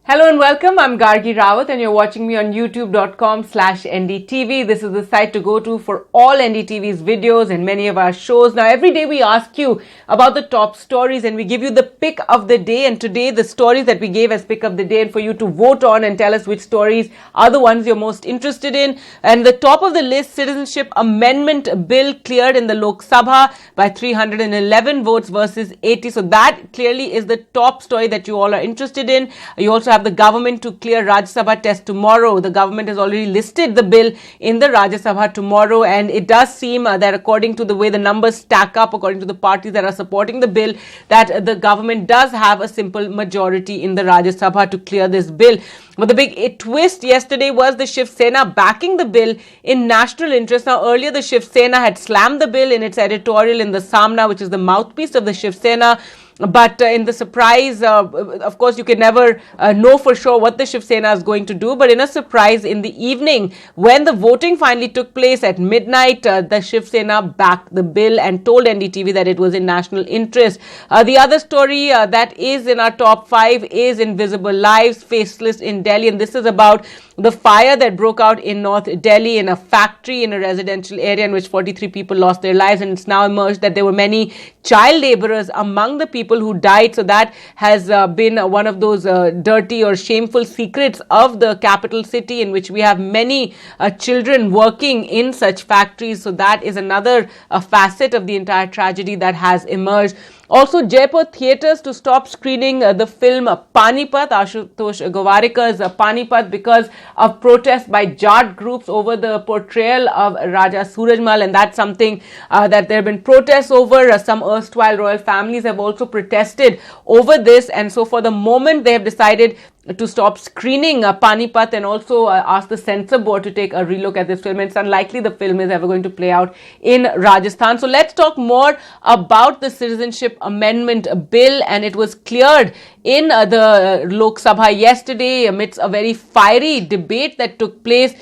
Hello and welcome. I'm Gargi Rawat and you're watching me on youtube.com/NDTV. This is the site to go to for all NDTV's videos and many of our shows. Now, every day we ask you about the top stories and we give you the pick of the day. And today, the stories that we gave as pick of the day and for you to vote on and tell us which stories are the ones you're most interested in. And the top of the list, Citizenship Amendment Bill cleared in the Lok Sabha by 311 votes versus 80. So that clearly is the top story that you all are interested in. You also have the government to clear Rajya Sabha test tomorrow. The government has already listed the bill in the Rajya Sabha tomorrow, and it does seem that according to the way the numbers stack up, according to the parties that are supporting the bill, that the government does have a simple majority in the Rajya Sabha to clear this bill. But the big twist yesterday was the Shiv Sena backing the bill in national interest. Now, earlier the Shiv Sena had slammed the bill in its editorial in the Samna, which is the mouthpiece of the Shiv Sena. But in the surprise, of course, you can never know for sure what the Shiv Sena is going to do. But in a surprise in the evening, when the voting finally took place at midnight, the Shiv Sena backed the bill and told NDTV that it was in national interest. The other story that is in our top 5 is Invisible Lives, Faceless in Delhi. And this is about the fire that broke out in North Delhi in a factory in a residential area in which 43 people lost their lives. And it's now emerged that there were many child laborers among the people who died. So that has been one of those dirty or shameful secrets of the capital city, in which we have many children working in such factories. So that is another facet of the entire tragedy that has emerged. Also, Jaipur theatres to stop screening the film Panipat, Ashutosh Gowarikkar's Panipat, because of protests by Jat groups over the portrayal of Raja Surajmal, and that's something that there have been protests over. Some erstwhile royal families have also protested over this, and so for the moment they have decided to stop screening Panipat and also ask the censor board to take a relook at this film. It's unlikely the film is ever going to play out in Rajasthan. So let's talk more about the Citizenship Amendment Bill, and it was cleared in the Lok Sabha yesterday amidst a very fiery debate that took place.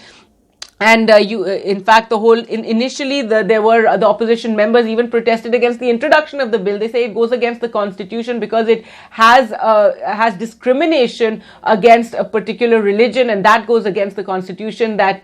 And in fact, initially there were the opposition members even protested against the introduction of the bill. They say it goes against the constitution because it has discrimination against a particular religion, and that goes against the constitution that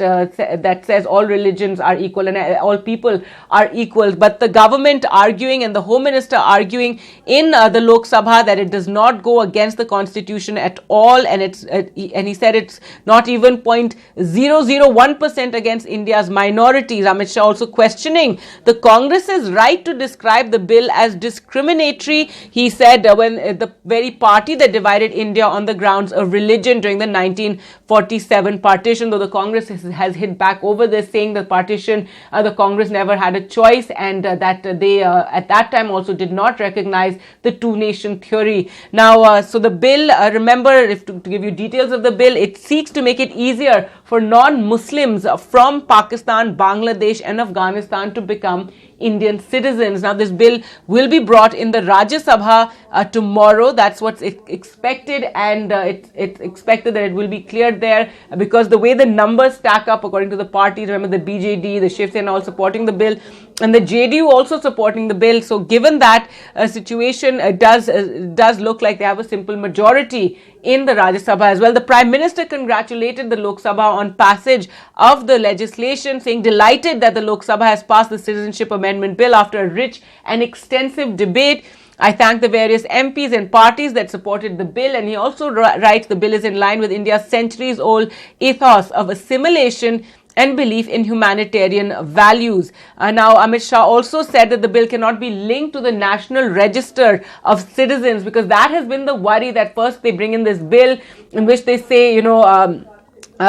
says all religions are equal and all people are equal. But the government arguing and the Home Minister arguing in the Lok Sabha that it does not go against the constitution at all, and he said it's not even 0.001% against India's minorities. Amit Shah also questioning the Congress's right to describe the bill as discriminatory. He said when the very party that divided India on the grounds of religion during the 1947 partition, though the Congress has hit back over this, saying the partition, the Congress never had a choice, and that they at that time also did not recognize the two-nation theory. Now, so the bill, remember, to give you details of the bill, it seeks to make it easier for non-Muslims from Pakistan, Bangladesh and Afghanistan to become Indian citizens. Now, this bill will be brought in the Rajya Sabha tomorrow. That's what's expected, and it's expected that it will be cleared there because the way the numbers stack up according to the parties, remember the BJD, the Shiv Sena all supporting the bill, and the JDU also supporting the bill. So given that situation, it does look like they have a simple majority in the Rajya Sabha as well. The Prime Minister congratulated the Lok Sabha on passage of the legislation, saying delighted that the Lok Sabha has passed the Citizenship Amendment Bill after a rich and extensive debate. I thank the various MPs and parties that supported the bill. And he also writes the bill is in line with India's centuries-old ethos of assimilation and belief in humanitarian values. Now, Amit Shah also said that the bill cannot be linked to the National Register of Citizens, because that has been the worry, that first they bring in this bill in which they say,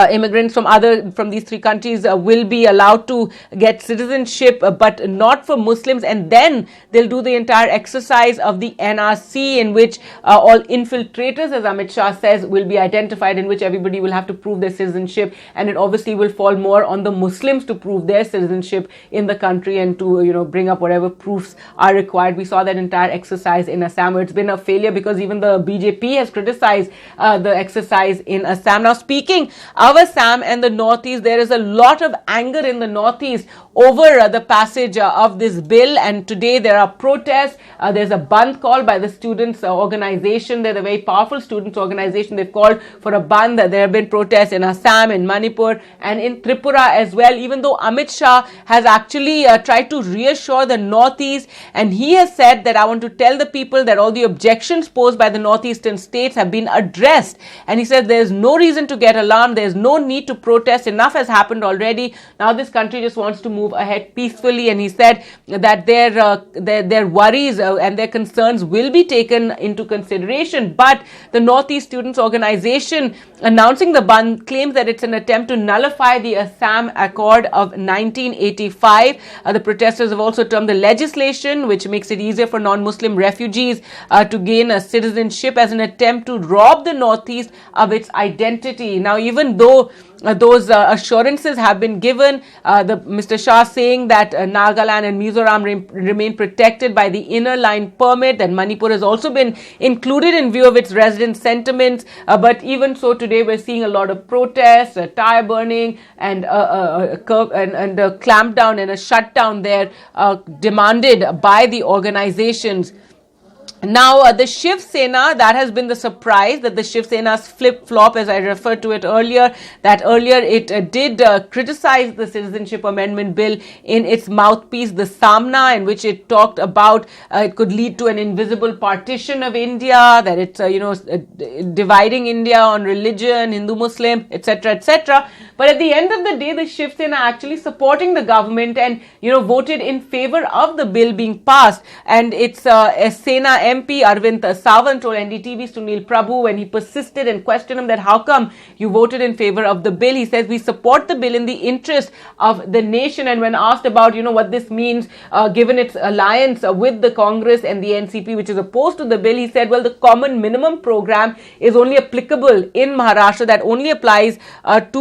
immigrants from these 3 countries will be allowed to get citizenship, but not for Muslims. And then they'll do the entire exercise of the NRC, in which all infiltrators, as Amit Shah says, will be identified, in which everybody will have to prove their citizenship. And it obviously will fall more on the Muslims to prove their citizenship in the country and to, bring up whatever proofs are required. We saw that entire exercise in Assam, where it's been a failure because even the BJP has criticized the exercise in Assam. Now, speaking of Assam and the Northeast, there is a lot of anger in the Northeast over the passage of this bill. And today there are protests. There's a Bandh call by the students' organization. They're the very powerful students' organization. They've called for a Bandh. There have been protests in Assam, in Manipur, and in Tripura as well, even though Amit Shah has actually tried to reassure the Northeast, and he has said that I want to tell the people that all the objections posed by the Northeastern states have been addressed. And he said there's no reason to get alarmed. There's no need to protest. Enough has happened already. Now this country just wants to move ahead peacefully. And he said that their worries and their concerns will be taken into consideration. But the Northeast Students Organization announcing the Bandh claims that it's an attempt to nullify the Assam Accord of 1985. The protesters have also termed the legislation, which makes it easier for non-Muslim refugees to gain a citizenship, as an attempt to rob the Northeast of its identity. Now, even though those assurances have been given, Mr. Shah saying that Nagaland and Mizoram remain protected by the inner line permit, that Manipur has also been included in view of its resident sentiments. But even so, today we're seeing a lot of protests, tire burning, and a clampdown and a shutdown there demanded by the organizations. Now, the Shiv Sena, that has been the surprise, that the Shiv Sena's flip-flop, as I referred to it earlier, that earlier it did criticize the Citizenship Amendment Bill in its mouthpiece, the Samna, in which it talked about it could lead to an invisible partition of India, that it's, dividing India on religion, Hindu-Muslim, etc., etc. But at the end of the day, the Shiv Sena actually supporting the government and, voted in favor of the bill being passed. And it's Sena MP Arvind Sawant told NDTV's Sunil Prabhu, when he persisted and questioned him that how come you voted in favor of the bill, he says we support the bill in the interest of the nation. And when asked about what this means given its alliance with the Congress and the NCP, which is opposed to the bill, he said, well, the common minimum program is only applicable in Maharashtra. That only applies to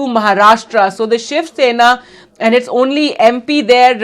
Maharashtra. So the Shiv Sena and its only MP there,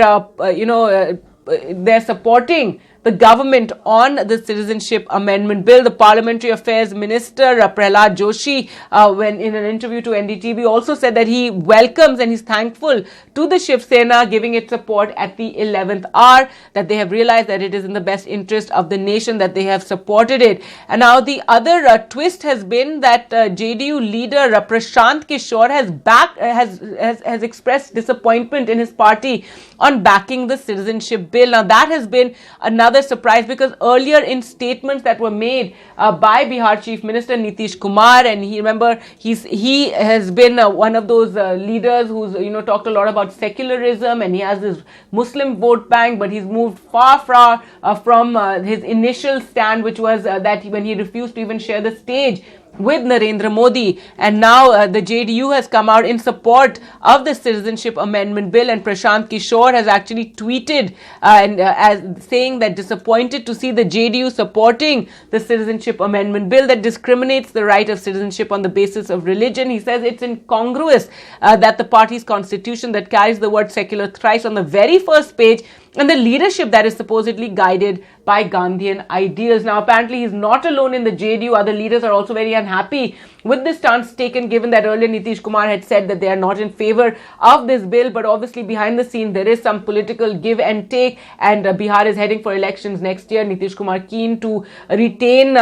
they're supporting the government on the Citizenship Amendment Bill. The Parliamentary Affairs Minister Prahlad Joshi, when in an interview to NDTV, also said that he welcomes and he's thankful to the Shiv Sena giving its support at the 11th hour, that they have realized that it is in the best interest of the nation that they have supported it. And now the other twist has been that JDU leader Prashant Kishore has expressed disappointment in his party on backing the Citizenship Bill. Now that has been another surprise, because earlier in statements that were made by Bihar Chief Minister Nitish Kumar, and he has been one of those leaders who's talked a lot about secularism, and he has this Muslim vote bank, but he's moved far from his initial stand, which was that when he refused to even share the stage with Narendra Modi. And now the JDU has come out in support of the Citizenship Amendment Bill, and Prashant Kishore has actually tweeted as saying that disappointed to see the JDU supporting the Citizenship Amendment Bill that discriminates the right of citizenship on the basis of religion. He says it's incongruous that the party's constitution that carries the word secular thrice on the very first page, and the leadership that is supposedly guided by Gandhian ideals. Now, apparently, he's not alone in the JDU. Other leaders are also very unhappy with the stance taken, given that earlier Nitish Kumar had said that they are not in favor of this bill. But obviously, behind the scene, there is some political give and take, and Bihar is heading for elections next year. Nitish Kumar keen to retain,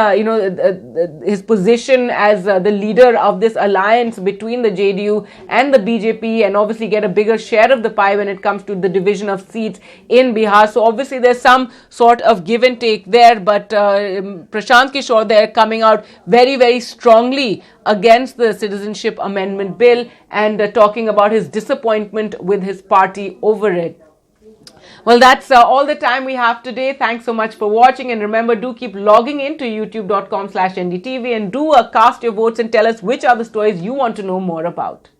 his position as the leader of this alliance between the JDU and the BJP, and obviously get a bigger share of the pie when it comes to the division of seats in Bihar. So obviously, there's some sort of give and take there, but Prashant Kishore there coming out very, very strongly against the Citizenship Amendment Bill and talking about his disappointment with his party over it. Well, that's all the time we have today. Thanks so much for watching, and remember, do keep logging into youtube.com/NDTV and do cast your votes and tell us which are the stories you want to know more about.